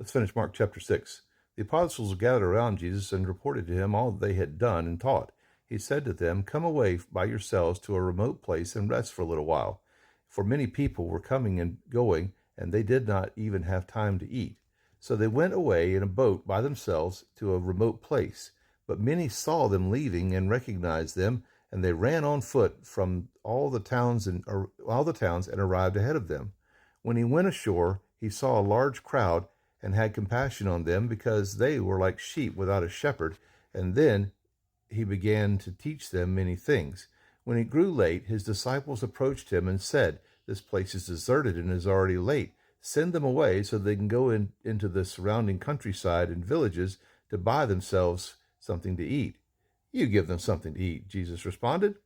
Let's finish Mark chapter 6. The apostles gathered around Jesus and reported to him all that they had done and taught. He said to them, "Come away by yourselves to a remote place and rest for a little while." For many people were coming and going, and they did not even have time to eat. So they went away in a boat by themselves to a remote place. But many saw them leaving and recognized them, and they ran on foot from all the towns and arrived ahead of them. When he went ashore, he saw a large crowd and had compassion on them because they were like sheep without a shepherd. And then he began to teach them many things. When it grew late, his disciples approached him and said, "This place is deserted and is already late. Send them away so they can go into the surrounding countryside and villages to buy themselves something to eat." "You give them something to eat," Jesus responded.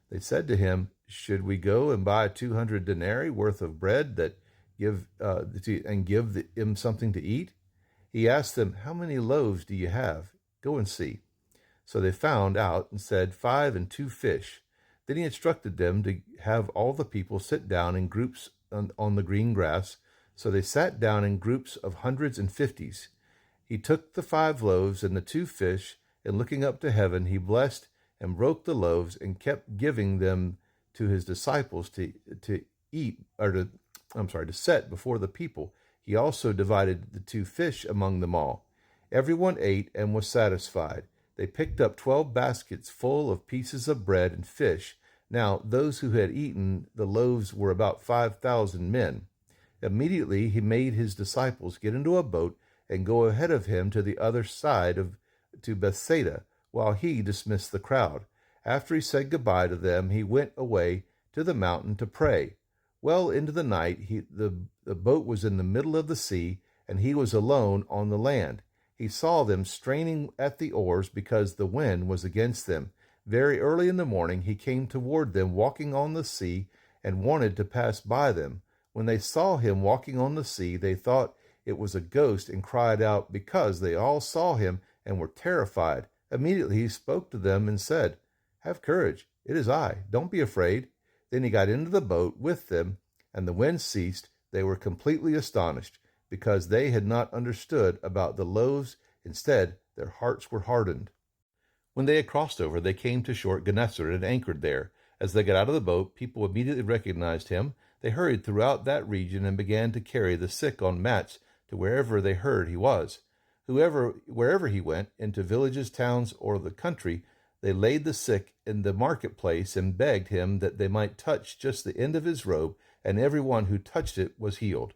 They said to him, "Should we go and buy 200 denarii worth of bread give them something to eat?" He asked them, "How many loaves do you have? Go and see." So they found out and said, 5 and 2 fish. Then he instructed them to have all the people sit down in groups on the green grass. So they sat down in groups of hundreds and fifties. He took the 5 loaves and the 2 fish, and looking up to heaven, he blessed and broke the loaves and kept giving them to his disciples to set before the people. He also divided the 2 fish among them all. Everyone ate and was satisfied. They picked up 12 baskets full of pieces of bread and fish. Now those who had eaten the loaves were about 5,000 men. Immediately he made his disciples get into a boat and go ahead of him to the other side to Bethsaida, while he dismissed the crowd. After he said goodbye to them, he went away to the mountain to pray. Well into the night, the boat was in the middle of the sea, and he was alone on the land. He saw them straining at the oars because the wind was against them. Very early in the morning, he came toward them walking on the sea and wanted to pass by them. When they saw him walking on the sea, they thought it was a ghost and cried out because they all saw him and were terrified. Immediately he spoke to them and said, "Have courage, it is I, don't be afraid." Then he got into the boat with them, and the wind ceased. They were completely astonished, because they had not understood about the loaves. Instead, their hearts were hardened. When they had crossed over, they came to shore at Gennesaret and anchored there. As they got out of the boat, people immediately recognized him. They hurried throughout that region and began to carry the sick on mats to wherever they heard he was. Wherever he went, into villages, towns, or the country, they laid the sick in the marketplace and begged him that they might touch just the end of his robe, and everyone who touched it was healed.